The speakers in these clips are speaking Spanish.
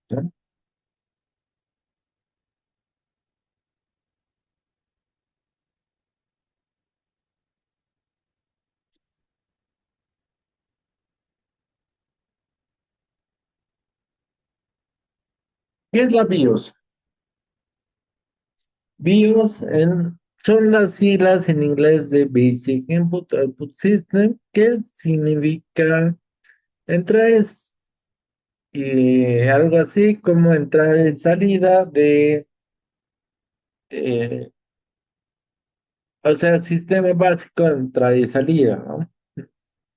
¿no? ¿Qué es la BIOS? BIOS son las siglas en inglés de Basic Input Output System, que significa entradas y algo así como entrada y salida eh, o sea, sistema básico de entrada y salida, ¿no?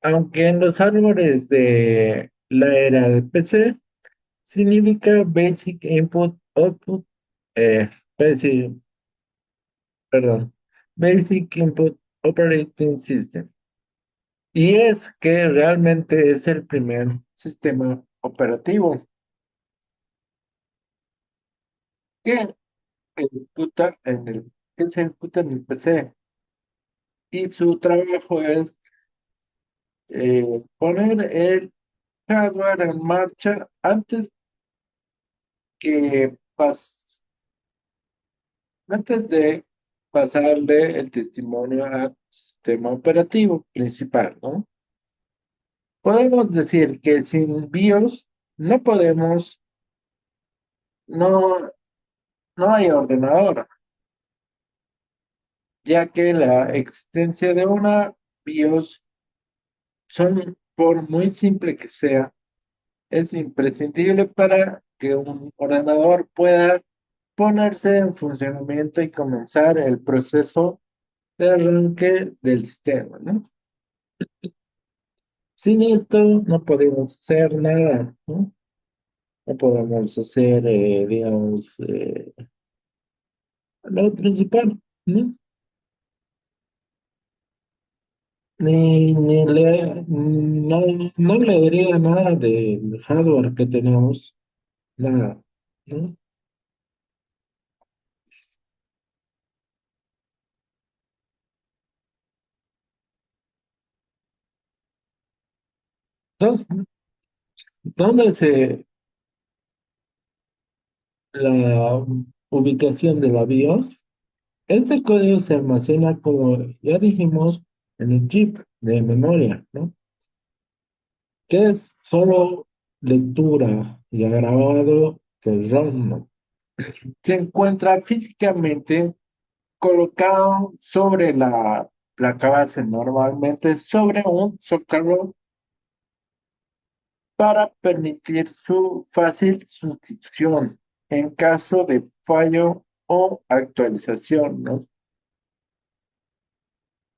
Aunque en los árboles de la era de PC significa Basic Input Output, eh, Basic, perdón, Basic Input Operating System. Y es que realmente es el primer sistema operativo que que se ejecuta en el PC. Y su trabajo es poner el hardware en marcha que pas- antes de pasarle el testimonio al sistema operativo principal, ¿no? Podemos decir que sin BIOS no podemos, no, no hay ordenador, ya que la existencia de una BIOS por muy simple que sea, es imprescindible para que un ordenador pueda ponerse en funcionamiento y comenzar el proceso de arranque del sistema, ¿no? Sin esto no podemos hacer nada, ¿no? No podemos hacer, digamos, lo principal, ¿no? No, no leería nada del hardware que tenemos, nada, ¿no? Entonces, ¿dónde la ubicación de la BIOS? Este código se almacena, como ya dijimos, en el chip de memoria, ¿no? Que es solo lectura y agravado del ROM, ¿no? Se encuentra físicamente colocado sobre la placa base, normalmente sobre un zócalo para permitir su fácil sustitución en caso de fallo o actualización, ¿no?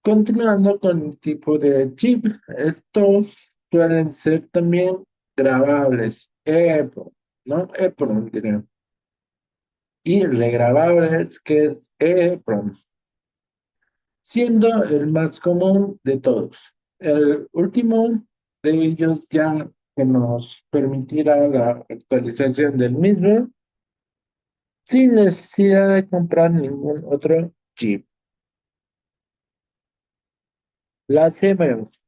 Continuando con el tipo de chip, estos suelen ser también grabables, EEPROM, ¿no? EEPROM, diré, y regrabables, que es EEPROM, siendo el más común de todos. El último de ellos ya que nos permitirá la actualización del mismo sin necesidad de comprar ningún otro chip. Las CMOS.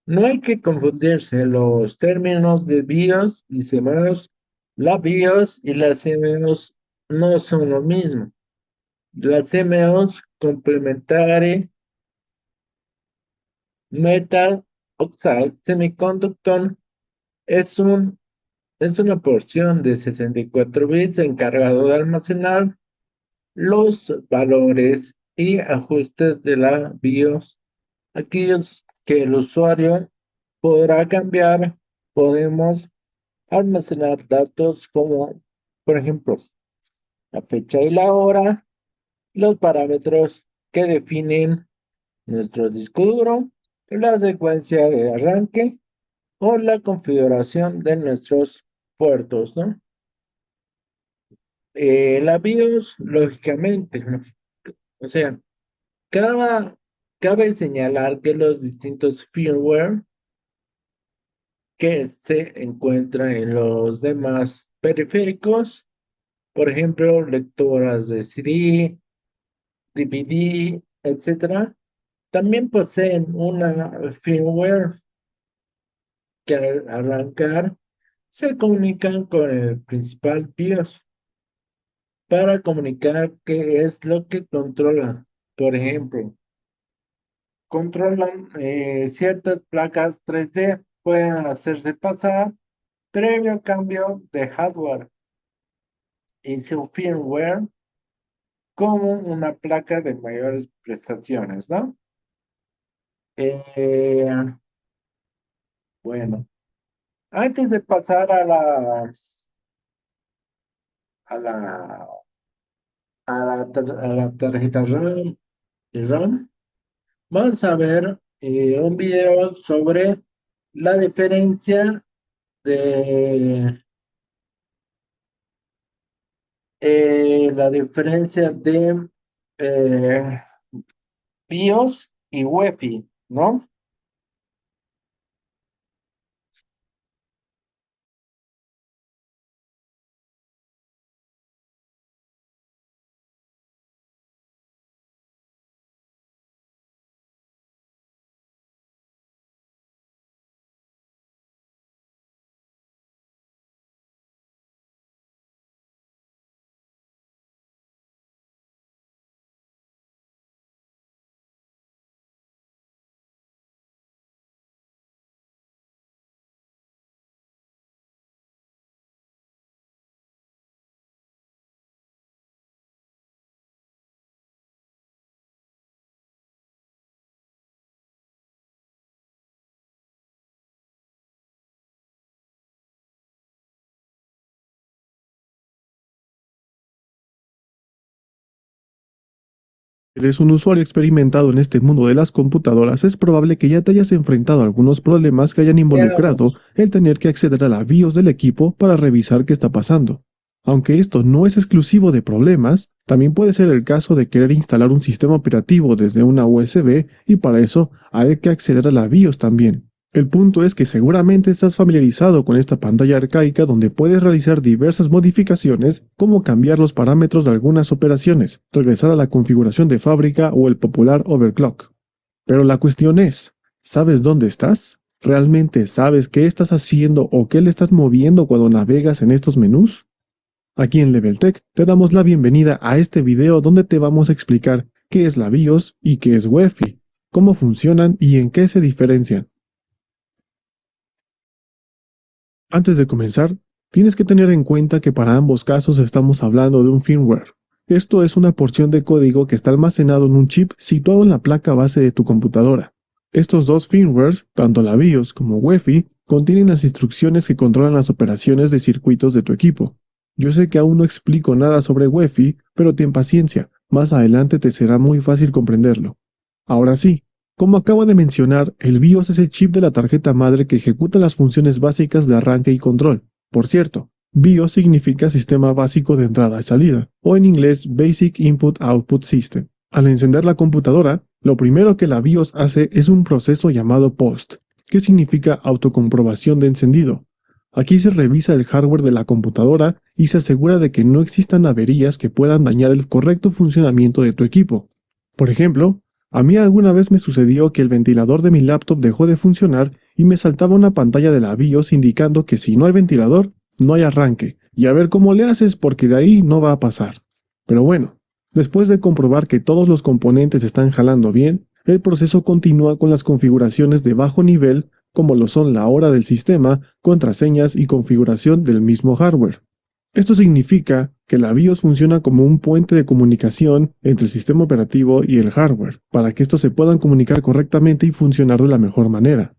No hay que confundirse los términos de BIOS y CMOS. La BIOS y las CMOS no son lo mismo. La CMOS Complementary Metal Oxide Semiconductor es un, es una porción de 64 bits encargado de almacenar los valores y ajustes de la BIOS, aquellos que el usuario podrá cambiar. Podemos almacenar datos como, por ejemplo, la fecha y la hora, los parámetros que definen nuestro disco duro, la secuencia de arranque o la configuración de nuestros puertos, ¿no? La BIOS, lógicamente, ¿no? O sea, cada, cabe señalar que los distintos firmware que se encuentran en los demás periféricos, por ejemplo, lectoras de CD, DVD, etcétera, también poseen una firmware que al arrancar se comunican con el principal BIOS para comunicar qué es lo que controlan. Por ejemplo, controlan ciertas placas 3D, pueden hacerse pasar previo cambio de hardware y su firmware como una placa de mayores prestaciones, ¿no? Eh, bueno, antes de pasar a la, a la tarjeta RAM y ROM, vamos a ver un video sobre la diferencia de eh, BIOS y UEFI, ¿no? Eres un usuario experimentado en este mundo de las computadoras, es probable que ya te hayas enfrentado a algunos problemas que hayan involucrado Veamos. el tener que acceder a la BIOS del equipo para revisar qué está pasando. Aunque esto no es exclusivo de problemas, también puede ser el caso de querer instalar un sistema operativo desde una USB y para eso hay que acceder a la BIOS también. El punto es que seguramente estás familiarizado con esta pantalla arcaica donde puedes realizar diversas modificaciones como cambiar los parámetros de algunas operaciones, regresar a la configuración de fábrica o el popular overclock. Pero la cuestión es, ¿sabes dónde estás? ¿Realmente sabes qué estás haciendo o qué le estás moviendo cuando navegas en estos menús? Aquí en LevelTech te damos la bienvenida a este video donde te vamos a explicar qué es la BIOS y qué es UEFI, cómo funcionan y en qué se diferencian. Antes de comenzar, tienes que tener en cuenta que para ambos casos estamos hablando de un firmware. Esto es una porción de código que está almacenado en un chip situado en la placa base de tu computadora. Estos dos firmwares, tanto la BIOS como UEFI, contienen las instrucciones que controlan las operaciones de circuitos de tu equipo. Yo sé que aún no explico nada sobre UEFI, pero ten paciencia, más adelante te será muy fácil comprenderlo. Ahora sí, como acabo de mencionar, el BIOS es el chip de la tarjeta madre que ejecuta las funciones básicas de arranque y control. Por cierto, BIOS significa Sistema Básico de Entrada y Salida, o en inglés Basic Input Output System. Al encender la computadora, lo primero que la BIOS hace es un proceso llamado POST, que significa autocomprobación de encendido. Aquí se revisa el hardware de la computadora y se asegura de que no existan averías que puedan dañar el correcto funcionamiento de tu equipo. Por ejemplo, a mí alguna vez me sucedió que el ventilador de mi laptop dejó de funcionar y me saltaba una pantalla de la BIOS indicando que si no hay ventilador, no hay arranque, y a ver cómo le haces porque de ahí no va a pasar. Pero bueno, después de comprobar que todos los componentes están jalando bien, el proceso continúa con las configuraciones de bajo nivel, como lo son la hora del sistema, contraseñas y configuración del mismo hardware. Esto significa que la BIOS funciona como un puente de comunicación entre el sistema operativo y el hardware, para que estos se puedan comunicar correctamente y funcionar de la mejor manera.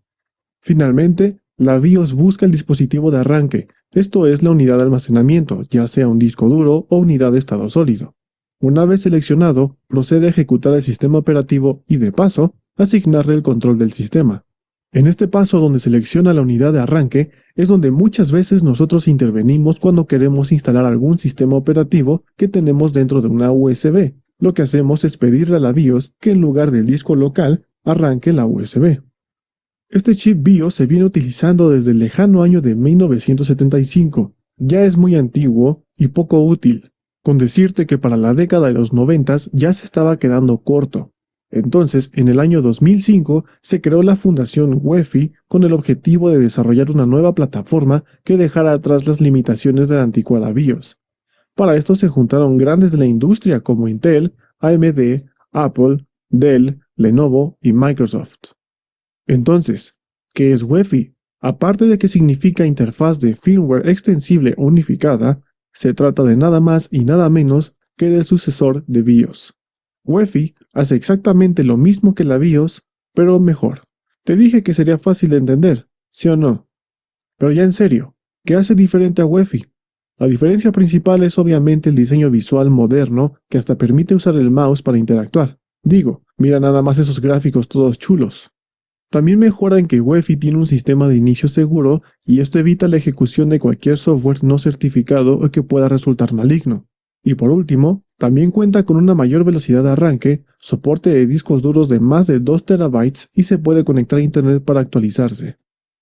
Finalmente, la BIOS busca el dispositivo de arranque, esto es la unidad de almacenamiento, ya sea un disco duro o unidad de estado sólido. Una vez seleccionado, procede a ejecutar el sistema operativo y, de paso, asignarle el control del sistema. En este paso donde selecciona la unidad de arranque es donde muchas veces nosotros intervenimos cuando queremos instalar algún sistema operativo que tenemos dentro de una USB. Lo que hacemos es pedirle a la BIOS que en lugar del disco local arranque la USB. Este chip BIOS se viene utilizando desde el lejano año de 1975. Ya es muy antiguo y poco útil, con decirte que para la década de los 90 ya se estaba quedando corto. Entonces, en el año 2005 se creó la Fundación UEFI con el objetivo de desarrollar una nueva plataforma que dejara atrás las limitaciones de la anticuada BIOS. Para esto se juntaron grandes de la industria como Intel, AMD, Apple, Dell, Lenovo y Microsoft. Entonces, ¿qué es UEFI? Aparte de que significa interfaz de firmware extensible unificada, se trata de nada más y nada menos que del sucesor de BIOS. UEFI hace exactamente lo mismo que la BIOS, pero mejor. Te dije que sería fácil de entender, ¿sí o no? Pero ya en serio, ¿qué hace diferente a UEFI? La diferencia principal es obviamente el diseño visual moderno que hasta permite usar el mouse para interactuar. Digo, mira nada más esos gráficos todos chulos. También mejora en que UEFI tiene un sistema de inicio seguro y esto evita la ejecución de cualquier software no certificado o que pueda resultar maligno. Y por último, también cuenta con una mayor velocidad de arranque, soporte de discos duros de más de 2 terabytes y se puede conectar a Internet para actualizarse.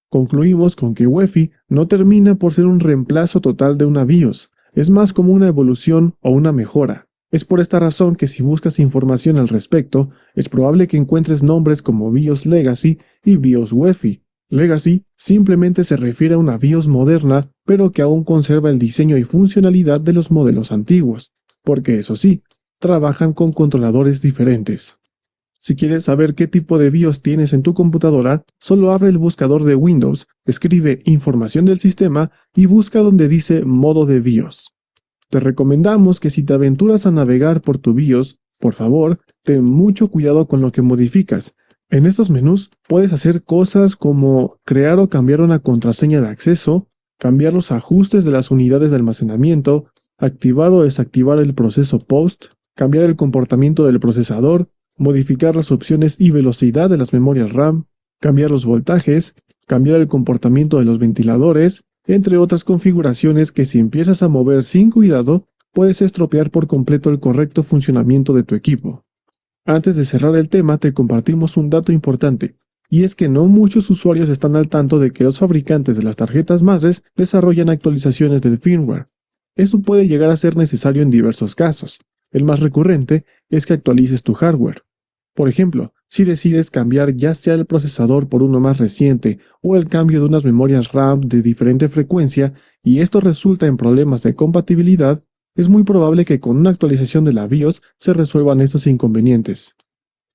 Concluimos con que UEFI no termina por ser un reemplazo total de una BIOS, es más como una evolución o una mejora. Es por esta razón que si buscas información al respecto, es probable que encuentres nombres como BIOS Legacy y BIOS UEFI. Legacy simplemente se refiere a una BIOS moderna, pero que aún conserva el diseño y funcionalidad de los modelos antiguos, porque eso sí, trabajan con controladores diferentes. Si quieres saber qué tipo de BIOS tienes en tu computadora, solo abre el buscador de Windows, escribe información del sistema y busca donde dice modo de BIOS. Te recomendamos que si te aventuras a navegar por tu BIOS, por favor, ten mucho cuidado con lo que modificas. En estos menús puedes hacer cosas como crear o cambiar una contraseña de acceso, cambiar los ajustes de las unidades de almacenamiento, activar o desactivar el proceso POST, cambiar el comportamiento del procesador, modificar las opciones y velocidad de las memorias RAM, cambiar los voltajes, cambiar el comportamiento de los ventiladores, entre otras configuraciones que si empiezas a mover sin cuidado, puedes estropear por completo el correcto funcionamiento de tu equipo. Antes de cerrar el tema, te compartimos un dato importante, y es que no muchos usuarios están al tanto de que los fabricantes de las tarjetas madres desarrollan actualizaciones del firmware. Eso puede llegar a ser necesario en diversos casos. El más recurrente es que actualices tu hardware. Por ejemplo, si decides cambiar ya sea el procesador por uno más reciente o el cambio de unas memorias RAM de diferente frecuencia y esto resulta en problemas de compatibilidad, es muy probable que con una actualización de la BIOS se resuelvan estos inconvenientes.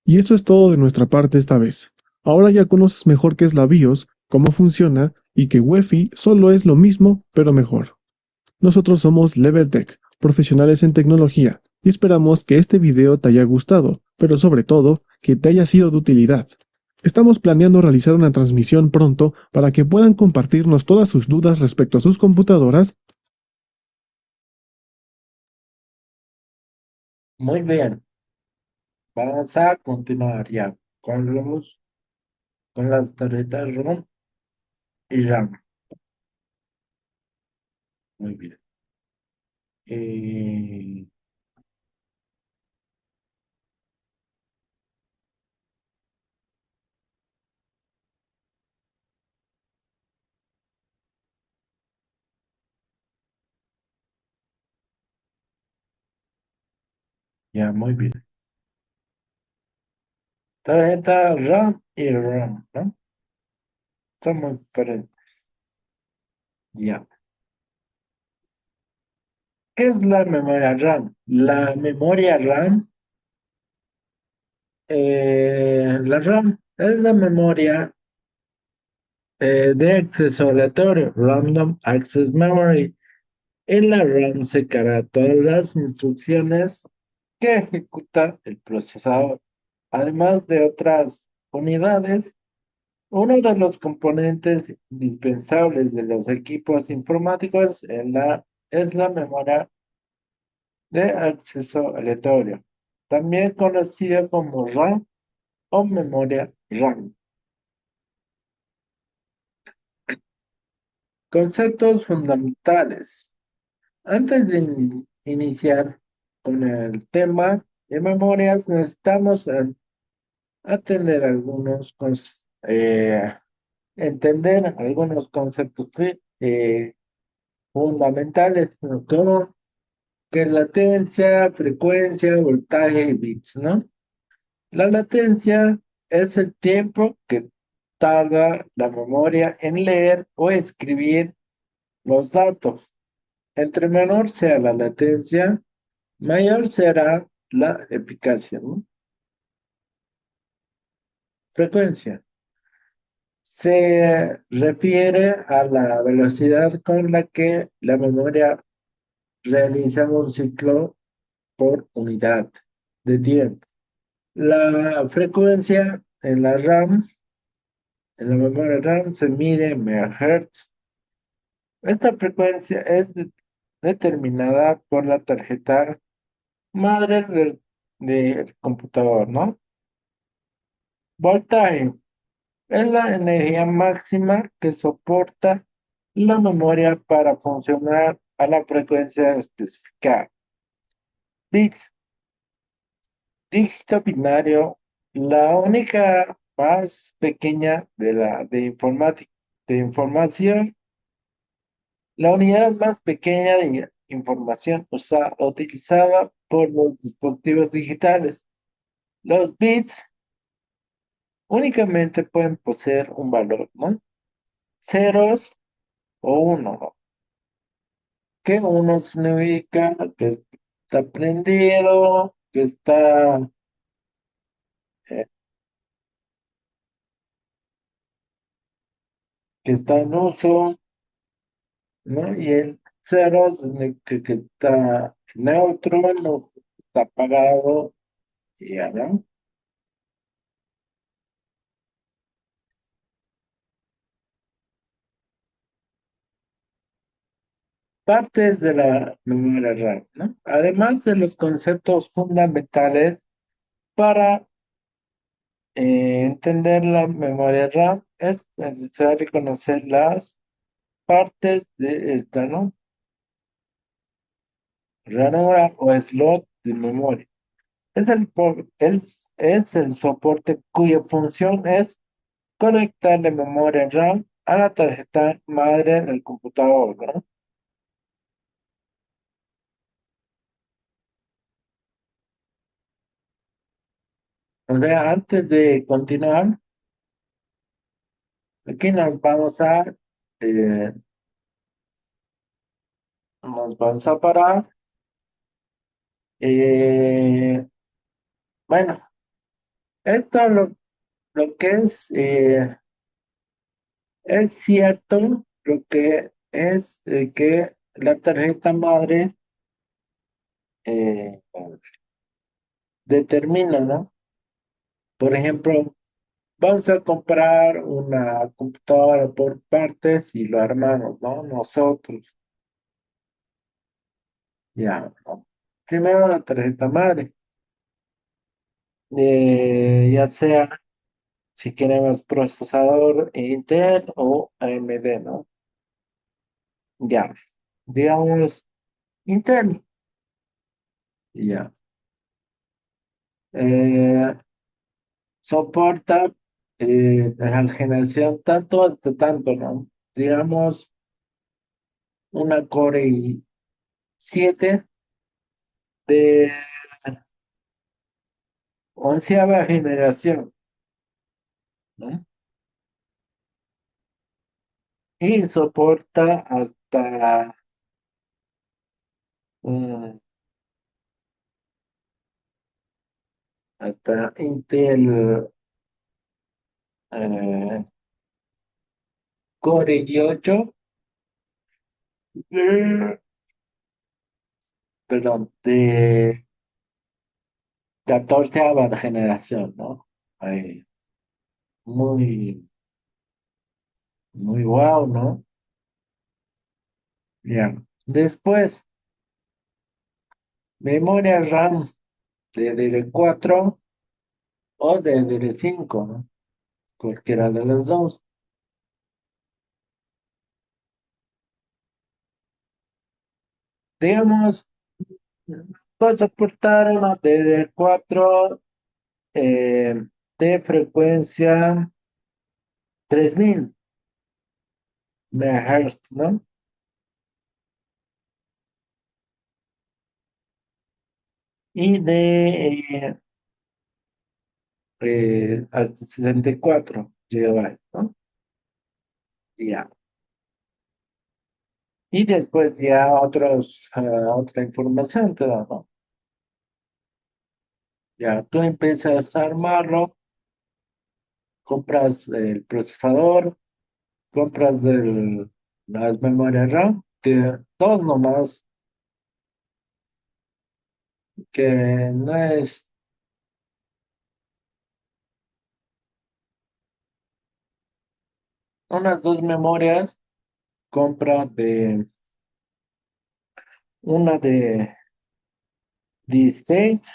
Y esto es todo de nuestra parte esta vez. Ahora ya conoces mejor qué es la BIOS, cómo funciona y que UEFI solo es lo mismo pero mejor. Nosotros somos LevelTech, profesionales en tecnología, y esperamos que este video te haya gustado, pero sobre todo, que te haya sido de utilidad. Estamos planeando realizar una transmisión pronto para que puedan compartirnos todas sus dudas respecto a sus computadoras. Muy bien, vamos a continuar ya con las tarjetas ROM y RAM. Muy bien. Eh, ya, muy bien. Tarjeta RAM y ROM, ¿no? Son muy diferentes. Ya. ¿Qué es la memoria RAM? La memoria RAM, la RAM es la memoria de acceso aleatorio, Random Access Memory. En la RAM se cargan todas las instrucciones que ejecuta el procesador, además de otras unidades. Uno de los componentes indispensables de los equipos informáticos es la memoria de acceso aleatorio, también conocida como RAM o memoria RAM. Conceptos fundamentales. Antes de iniciar con el tema de memorias, necesitamos atender entender algunos conceptos fundamentales, ¿no? Como que es latencia, frecuencia, voltaje y bits, ¿no? La latencia es el tiempo que tarda la memoria en leer o escribir los datos. Entre menor sea la latencia, mayor será la eficacia, ¿no? Frecuencia. Se refiere a la velocidad con la que la memoria realiza un ciclo por unidad de tiempo. La frecuencia en la RAM, en la memoria RAM, se mide en megahertz. Esta frecuencia es determinada por la tarjeta madre del computador, ¿no? Voltaje es la energía máxima que soporta la memoria para funcionar a la frecuencia especificada. Bits, dígito binario, la única más pequeña de informática, de información, la unidad más pequeña de información utilizada por los dispositivos digitales. Los bits únicamente pueden poseer un valor, ¿no? Ceros o uno, ¿no? Que uno significa que está prendido, eh, que está en uso, ¿no? Y el cero significa que está neutro, no está apagado, y ya, ¿no? Partes de la memoria RAM, ¿no? Además de los conceptos fundamentales para entender la memoria RAM, es necesario conocer las partes de esta, ¿no? Ranura o slot de memoria. Es el soporte cuya función es conectarle memoria RAM a la tarjeta madre del computador, ¿no? O sea, antes de continuar, aquí eh, nos vamos a parar. Eh, bueno, esto lo que es cierto, lo que es que la tarjeta madre eh, determina, ¿no? Por ejemplo, vamos a comprar una computadora por partes y lo armamos, ¿no? Nosotros, ya, ¿no? Primero la tarjeta madre, ya sea si queremos procesador Intel o AMD, ¿no? Ya, digamos Intel, ya. Eh, soporta la generación tanto hasta tanto, ¿no? Digamos una Core i7 de onceava generación, ¿no? Y soporta mm, hasta Intel eh, Core i8, de, perdón, de catorceava generación, ¿no? Ahí, muy, muy guau, ¿no? Bien. Después, memoria RAM de DDR4 o de DDR5, ¿no? Cualquiera de los dos. Digamos, puedo soportar una DDR4 de frecuencia 3000 MHz, ¿no? Y hasta 64 GB, ¿no? Ya. Y después ya otra información te da, ¿no? Ya, tú empiezas a armarlo, compras el procesador, compras las memorias RAM, que dos nomás, que no es unas dos memorias, compra de una de 16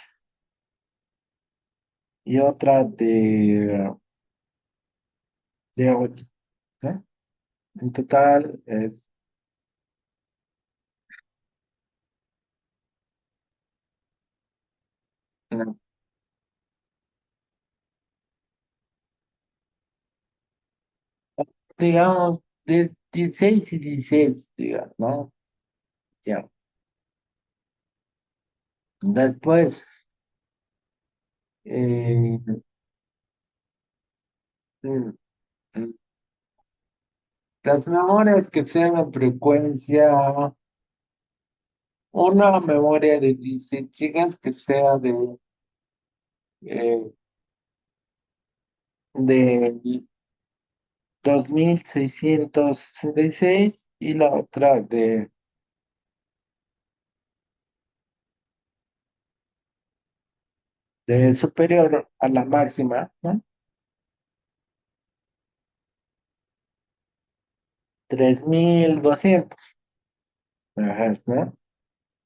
y otra de 8, ¿no? En total es, no, digamos, de 16 y 16, digamos, ¿no? Ya. Después, eh, mm, mm, las memorias que sean en frecuencia, una memoria de 16 gigas que sea eh, de 2666 y la otra de superior a la máxima, ¿no? 3200. Ajá, ¿no?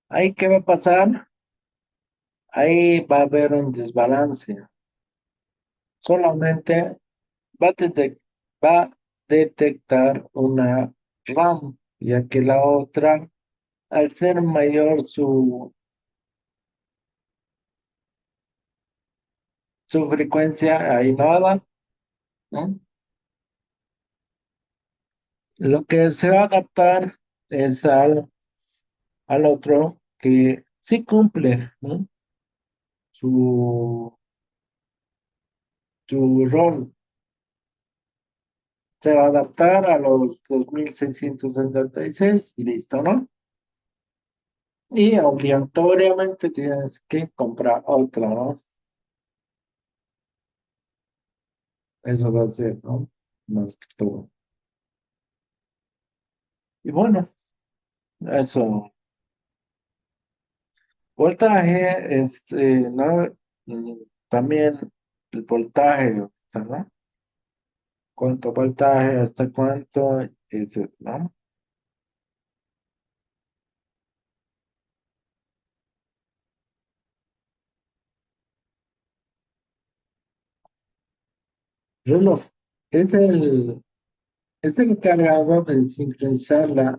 Ahí, ¿qué va a pasar? Ahí va a haber un desbalance. Solamente va a detectar una RAM, ya que la otra, al ser mayor su frecuencia, ahí nada, ¿no? Lo que se va a adaptar es al otro que sí cumple, ¿no? Su, su rol. Se va a adaptar a los 2676 y listo, ¿no? Y obligatoriamente tienes que comprar otra, ¿no? Eso va a ser, ¿no? Más que todo. Y bueno, eso. Voltaje es, ¿no? Mm, También el voltaje, o sea, ¿no? ¿Cuánto voltaje, hasta cuánto? ¿No? Reloj es es el encargado de sincronizar las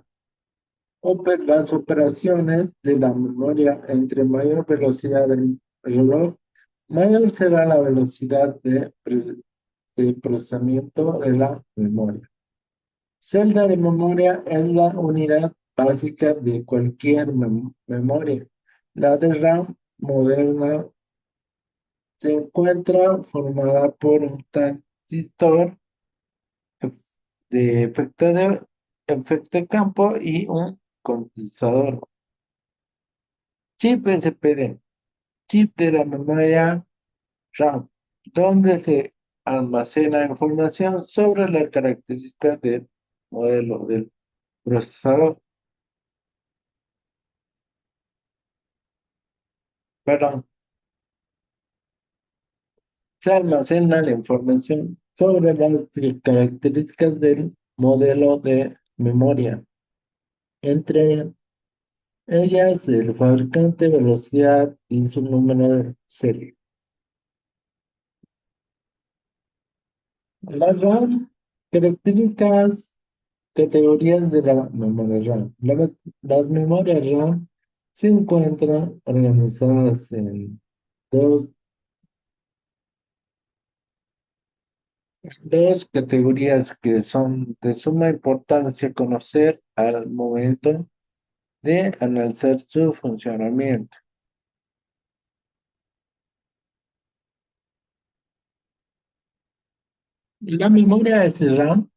operaciones de la memoria. Entre mayor velocidad del reloj, mayor será la velocidad de procesamiento de la memoria. Celda de memoria es la unidad básica de cualquier memoria. La de RAM moderna se encuentra formada por un transistor ef- efecto de campo y un condensador. Chip SPD, chip de la memoria RAM, donde se almacena información sobre las características del modelo del procesador. Perdón, se almacena la información sobre las características del modelo de memoria. Entre ellas, el fabricante, velocidad y su número de serie. La RAM, características, categorías de la memoria RAM. Las memorias RAM se encuentran organizadas en dos, dos categorías que son de suma importancia conocer al momento de analizar su funcionamiento. La memoria SRAM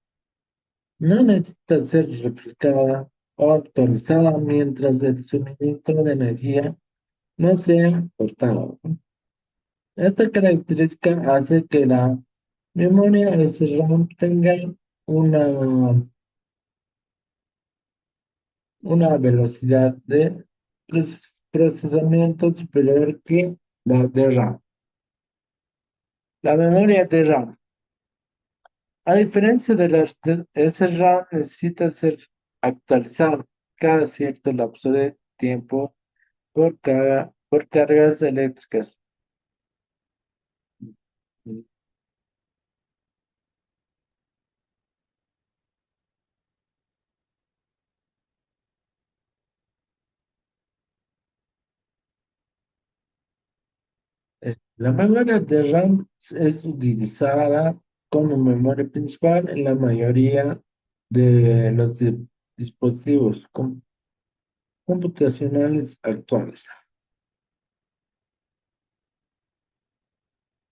no necesita ser replicada o actualizada mientras el suministro de energía no sea cortado. Esta característica hace que la memoria SRAM tenga una, una velocidad de procesamiento superior que la de RAM. La memoria de RAM, a diferencia de las de SRAM, necesita ser actualizada cada cierto lapso de tiempo por cargas eléctricas. La memoria de RAM es utilizada como memoria principal en la mayoría de los dispositivos computacionales actuales.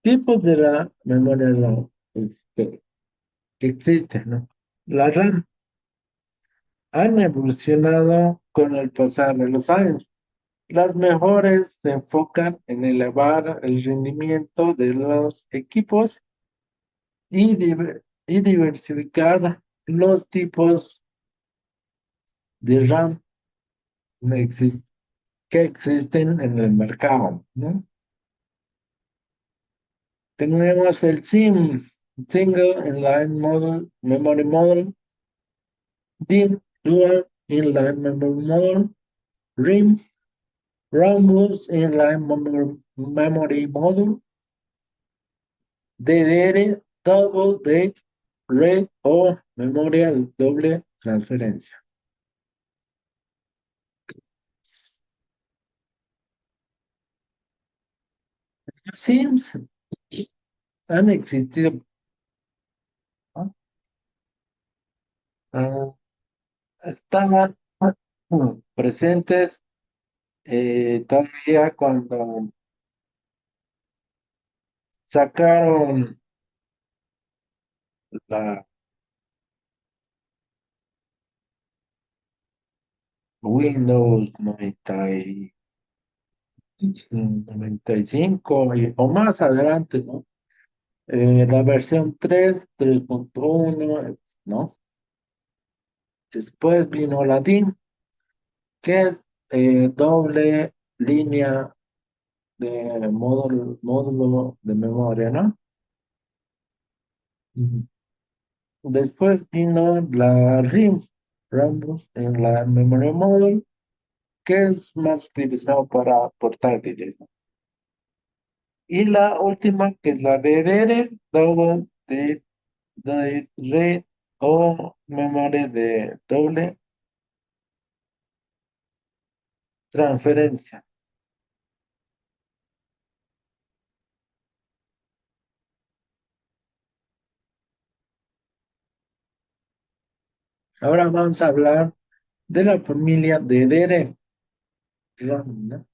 Tipos de la memoria RAM que existen, ¿no? La RAM han evolucionado con el pasar de los años. Las mejores se enfocan en elevar el rendimiento de los equipos y diversificar los tipos de RAM exis- que existen en el mercado, ¿no? Tenemos el SIM, Single Inline Model, Memory Model, DIMM, Dual Inline Memory Model, RIM, Rhombus Inline Memory Model, DDR, Double Date, RAID o memoria de doble transferencia. SIMs han existido, ¿no? Ah, estaban presentes todavía cuando sacaron la Windows 95 o más adelante, ¿no? La versión 3.1, ¿no? Después vino la DIMM, que es doble línea de módulo de memoria, ¿no? Ujú. Después vino la RIM, Rambus en la Memory Model, que es más utilizado para portátiles, ¿no? Y la última, que es la DDR, Double de Red o memoria de doble transferencia. Ahora vamos a hablar de la familia de DDR, ¿no?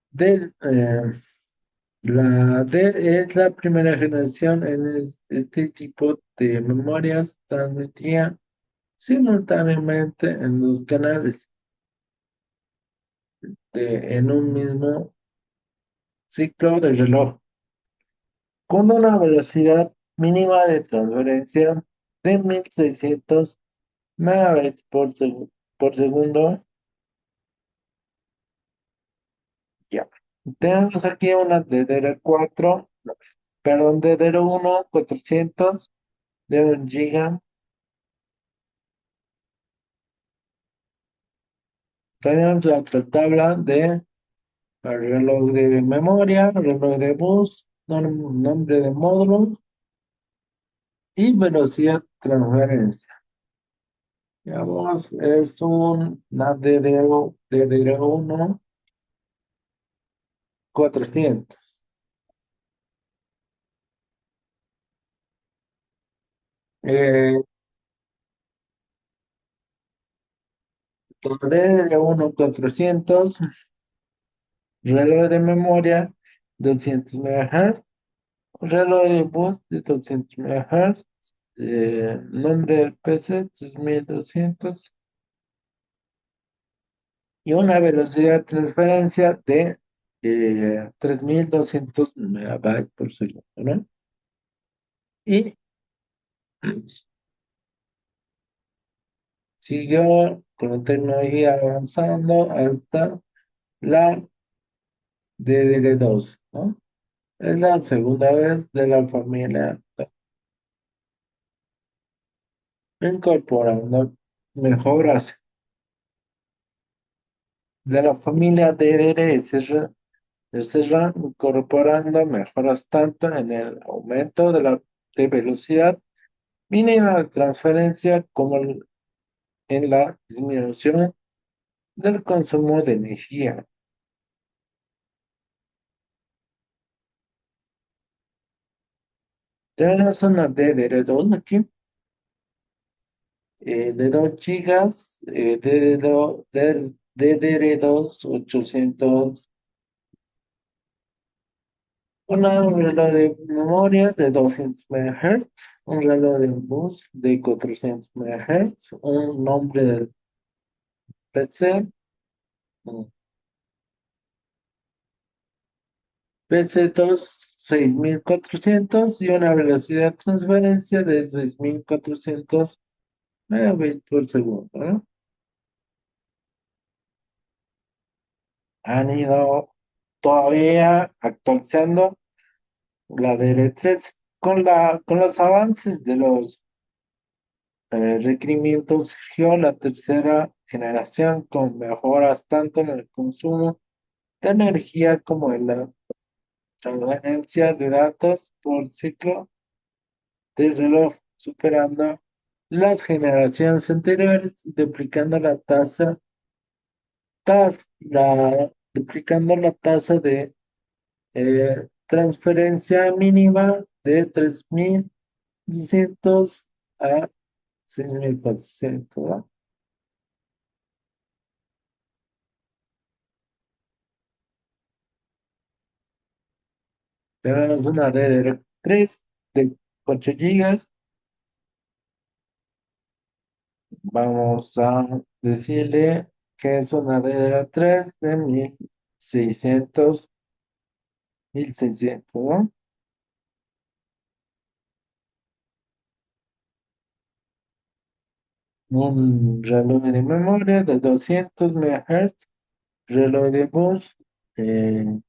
De, la D es la primera generación en este tipo de memorias, transmitía simultáneamente en los canales en un mismo ciclo de reloj, con una velocidad mínima de transferencia de 1600 megabytes por segundo. Ya. Tenemos aquí una DDR4, no, perdón, DDR1 400 de 1 GB. Tenemos la otra tabla de reloj de memoria, reloj de bus, nombre de módulo y velocidad de transferencia. Digamos, es una DDR1 400. Eh, DDR1 400, reloj de memoria 200 MHz reloj de bus de 200 MHz, nombre del PC 3200 y una velocidad de transferencia de 3200 megabytes por segundo, ¿no? Y siguió con la tecnología avanzando hasta la DDR2, ¿no? Es la segunda vez de la familia incorporando mejoras de la familia DDR SRAM, incorporando mejoras tanto en el aumento de velocidad mínima de transferencia como en la disminución del consumo de energía. Tenemos una DDR2 aquí, de 2 gigas, DDR2 800, un reloj de memoria de 200 MHz, un reloj de bus de 400 MHz, un nombre del PC, un PC2 6400 y una velocidad de transferencia de 6400 megabits por segundo, ¿no? Han ido todavía actualizando la DR3 con los avances de los requerimientos. Surgió la tercera generación con mejoras tanto en el consumo de energía como en la transferencia de datos por ciclo de reloj, superando las generaciones anteriores, duplicando la tasa de transferencia mínima de 3200 a 6400, ¿no? Tenemos una DDR3 de 8 gigas. Vamos a decirle que es una DDR3 de 1600, ¿no? Un reloj de memoria de 200 MHz, reloj de bus eh,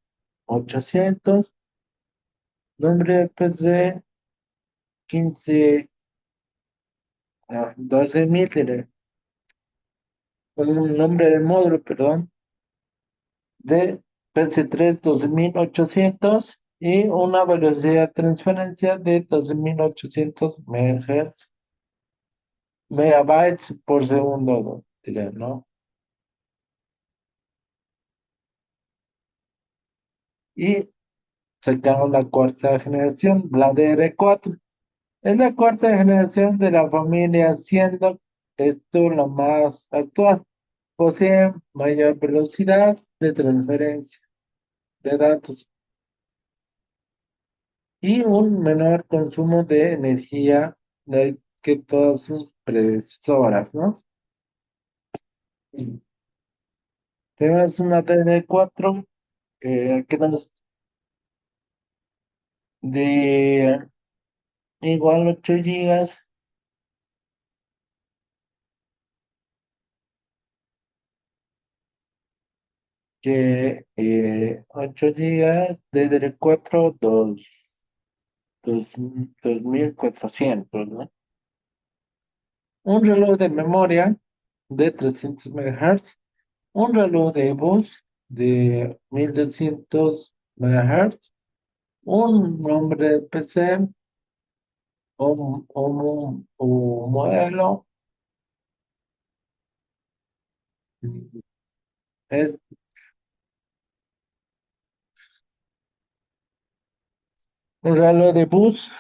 800, nombre de PC 15, 12.000, un nombre de módulo, perdón, de PC3 12800 y una velocidad de transferencia de 12800 MHz, megabytes por segundo, ¿no? Y sacamos la cuarta generación, la DR4. Es la cuarta generación de la familia, siendo esto la más actual. Posee mayor velocidad de transferencia de datos y un menor consumo de energía que todas sus predecesoras, ¿no? Tenemos una DD4 que nos de igual 8 gigas, que 8 gigas de DD4 2400, ¿no? Un reloj de memoria de 300 MHz, un reloj de bus de 1200 MHz, un nombre de PC, un modelo, es un reloj de bus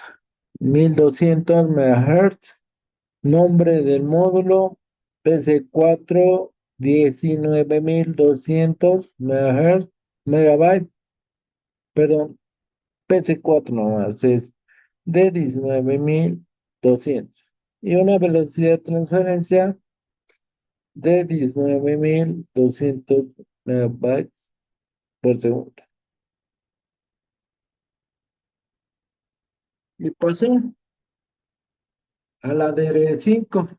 1200 MHz, nombre del módulo PC4 19200 MHz, megabyte, perdón, PC4 nomás es de 19.200 y una velocidad de transferencia de 19.200 megabytes por segundo. Y pasó a la DDR5.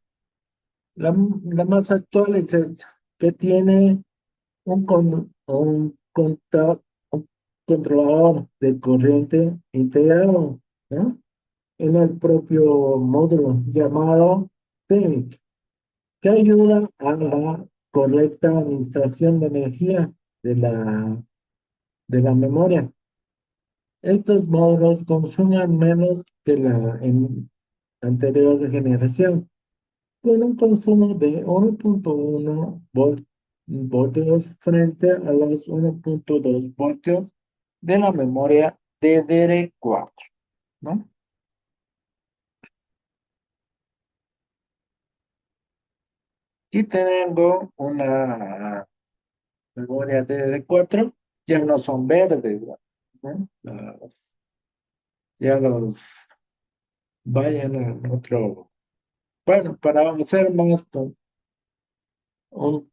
La más actual es esta, que tiene un controlador de corriente integrado, ¿no? En el propio módulo llamado TEMIC, que ayuda a la correcta administración de energía de la memoria. Estos módulos consumen menos que la anterior generación, con un consumo de 1.1 voltios frente a los 1.2 voltios de la memoria DDR4, ¿no? Y tengo una memoria DDR4, ya no son verdes, ¿no? Ya los vayan a otro. Bueno, para hacer más un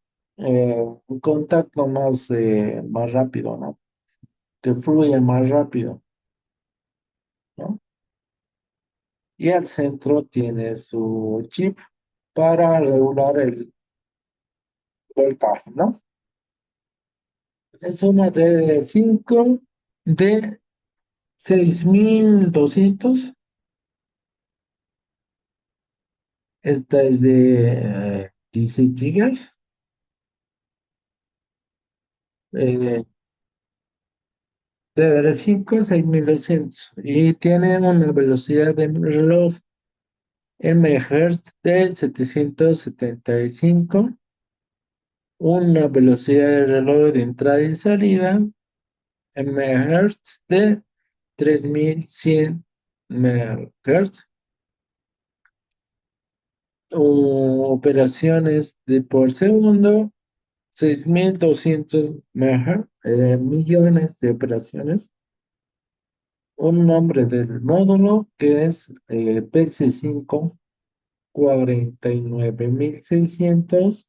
contacto más rápido, ¿no? Que fluya más rápido, ¿no? Y al centro tiene su chip para regular el voltaje, ¿no? Es una DDR5 de 6.200. Esta es de 16 gigas. Eh, DDR5 6.200 y tiene una velocidad de reloj en megahertz de 775, una velocidad de reloj de entrada y salida en megahertz de 3.100 megahertz, operaciones por segundo, 6.200 millones de operaciones, un nombre del módulo que es PC5 49.600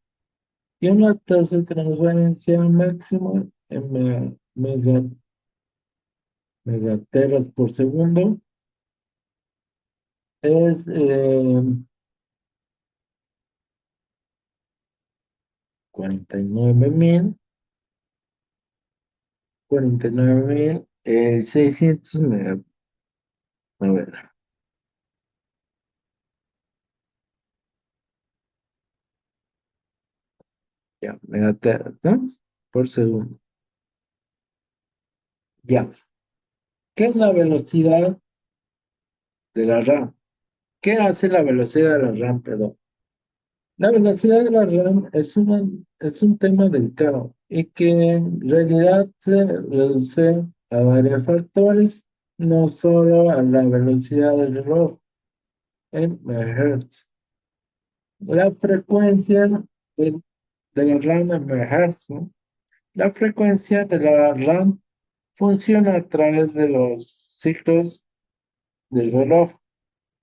y una tasa de transferencia máxima en megateras por segundo es 49.600 a ver, ya, megateras, ¿no? Por segundo. Ya. ¿Qué es la velocidad de la RAM? ¿Qué hace la velocidad de la RAM, perdón? La velocidad de la RAM es un tema delicado y que en realidad se reduce a varios factores, no solo a la velocidad del reloj en megahertz. La frecuencia de, de la RAM en megahertz, ¿no? La frecuencia de la RAM funciona a través de los ciclos del reloj.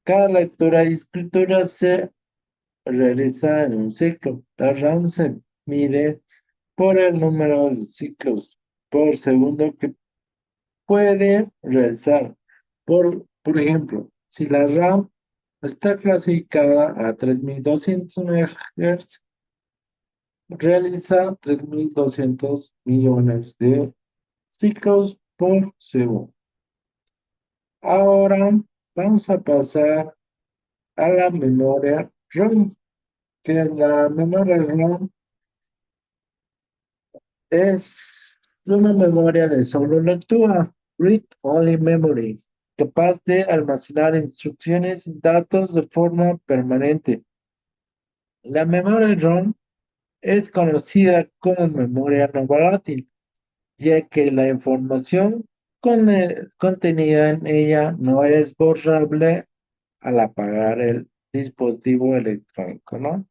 Cada lectura y escritura se realiza en un ciclo. La RAM se mide por el número de ciclos por segundo que puede realizar. Por ejemplo, si la RAM está clasificada a 3.200 MHz, realiza 3.200 millones de ciclos por segundo. Ahora vamos a pasar a la memoria RAM, que la memoria RAM es una memoria de solo lectura, read-only memory, capaz de almacenar instrucciones y datos de forma permanente. La memoria ROM es conocida como memoria no volátil, ya que la información contenida en ella no es borrable al apagar el dispositivo electrónico, ¿no?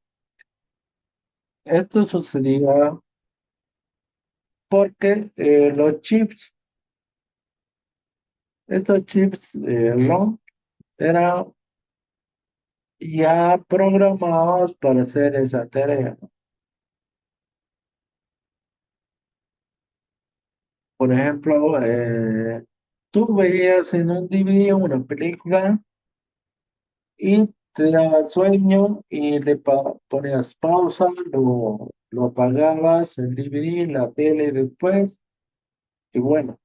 Esto sucedía porque los chips Estos chips ROM eran ya programados para hacer esa tarea. Por ejemplo, tú veías en un DVD una película y te daba sueño y ponías pausa, lo apagabas, el DVD, la tele después, y bueno,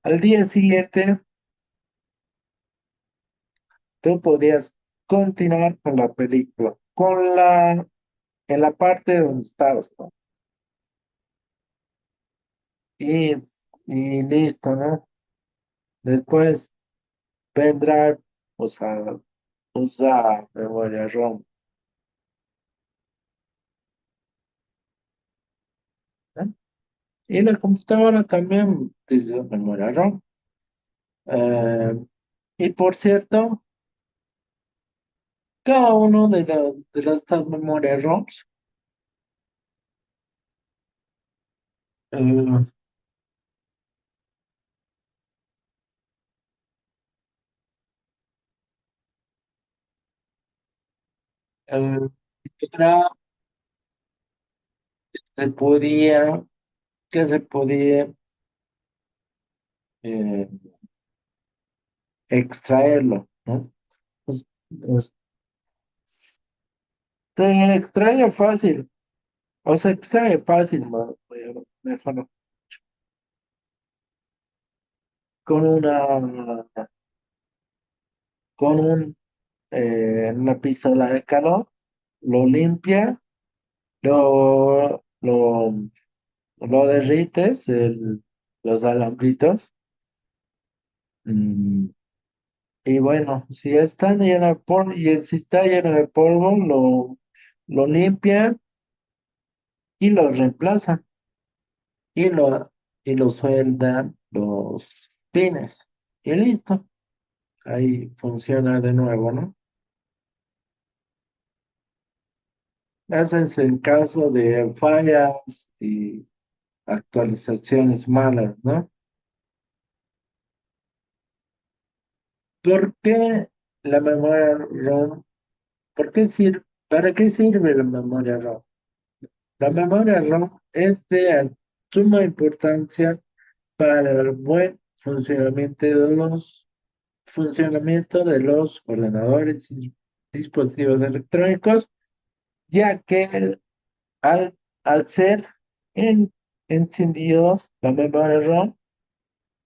al día siguiente tú podías continuar con la película, en la parte donde estabas, ¿no? Y, y listo, ¿no? Después pendrive, o sea, usa memoria ROM, ¿no? Y la computadora también utiliza memoria ROM. Eh, y por cierto, cada uno de las estas memorias ROMs eh, eh, era- se podía, que se podía eh, extraerlo, ¿no? Pues, se extrae fácil, o se extrae fácil, mejor no, con una pistola de calor, lo limpia, lo derrites, los alambritos, mm, y bueno, si está lleno de polvo, y si está lleno de polvo, lo limpia y lo reemplaza, y lo sueldan los pines, y listo, ahí funciona de nuevo, ¿no? Eso es en caso de fallas y actualizaciones malas, ¿no? ¿Por qué la memoria ROM? ¿Para qué sirve la memoria ROM? La memoria ROM es de suma importancia para el buen funcionamiento de los ordenadores y dispositivos electrónicos, ya que al, al ser en- encendidos, la memoria ROM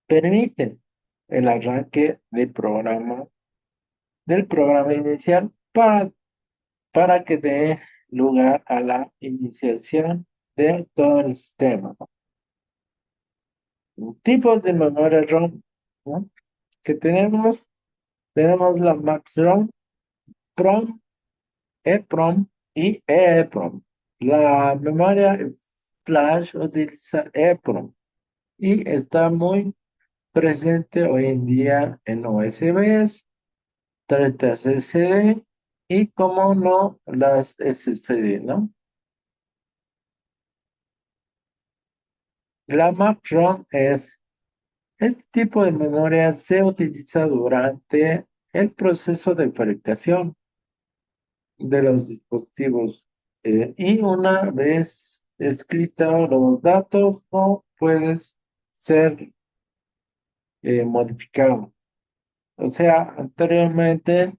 permite el arranque del programa inicial para que dé lugar a la iniciación de todo el sistema. Tipos de memoria ROM, ¿no? Que tenemos la Max ROM, PROM, EPROM y EEPROM. La memoria flash utiliza EPROM y está muy presente hoy en día en USBs, tarjetas SD y, como no, las SSD, ¿no? La Max ROM este tipo de memoria se utiliza durante el proceso de fabricación de los dispositivos, y una vez escritos los datos no puedes ser modificado. O sea, anteriormente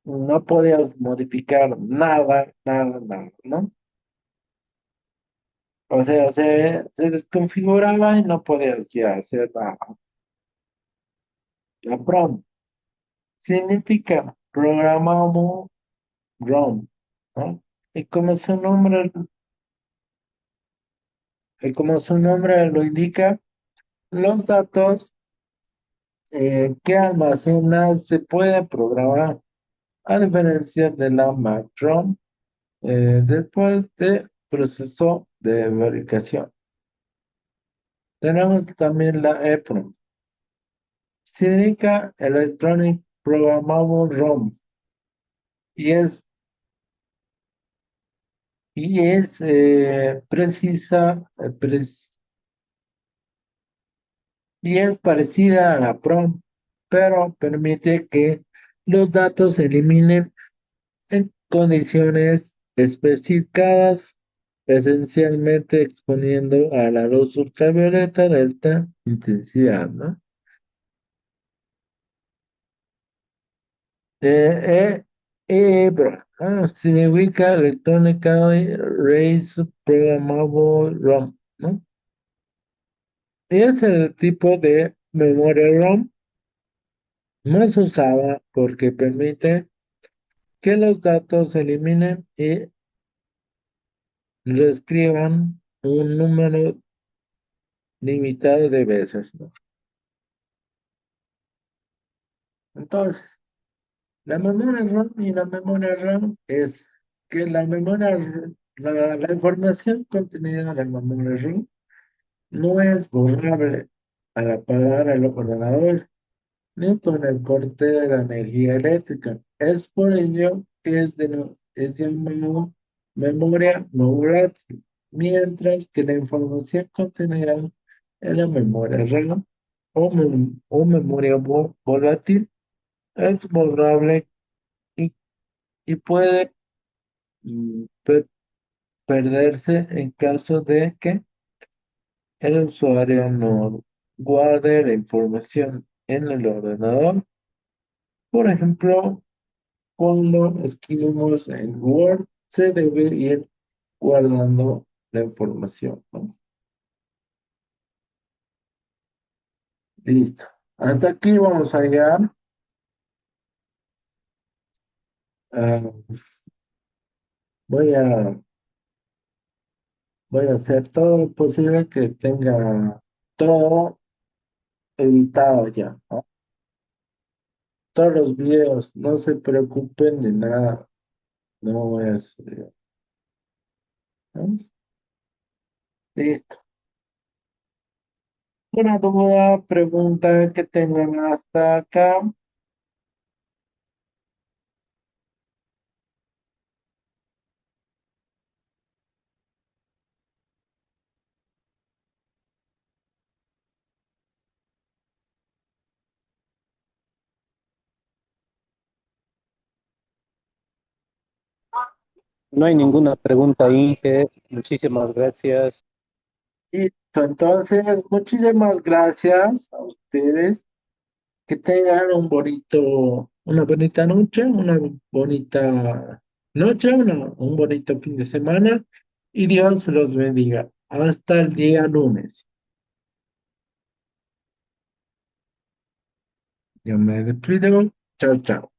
no podías modificar nada, nada, nada, ¿no? O sea, se desconfiguraba y no podías ya hacer la PROM. Significa programable ROM, ¿no? Y como su nombre lo indica, los datos que almacena se puede programar, a diferencia de la MAC-ROM, después de proceso de verificación. Tenemos también la EPROM. Significa Electronic Programmable ROM y es, precisa, y es parecida a la PROM, pero permite que los datos se eliminen en condiciones especificadas, esencialmente exponiendo a la luz ultravioleta de alta intensidad, ¿no? Eh, Significa Electronically Raised Programmable ROM, ¿no? Es el tipo de memoria ROM más usada porque permite que los datos se eliminen y reescriban un número limitado de veces, ¿no? Entonces, la memoria RAM y la memoria RAM es que la información contenida en la memoria RAM no es borrable al apagar el ordenador ni con el corte de la energía eléctrica. Es por ello que es llamado memoria no volátil, mientras que la información contenida en la memoria RAM o memoria volátil es borrable y, y puede perderse en caso de que el usuario no guarde la información en el ordenador. Por ejemplo, cuando escribimos en Word, se debe ir guardando la información, ¿no? Listo. Hasta aquí vamos a llegar. Ah, voy a, voy a hacer todo lo posible que tenga todo editado ya, ¿no? Todos los videos, no se preocupen de nada. No es, ¿no? Listo. Una duda, pregunta que tengan hasta acá. No hay ninguna pregunta, Inge. Muchísimas gracias. Listo. Entonces, muchísimas gracias a ustedes. Que tengan una bonita noche, un bonito fin de semana y Dios los bendiga. Hasta el día lunes. Yo me despido. Chao, chao.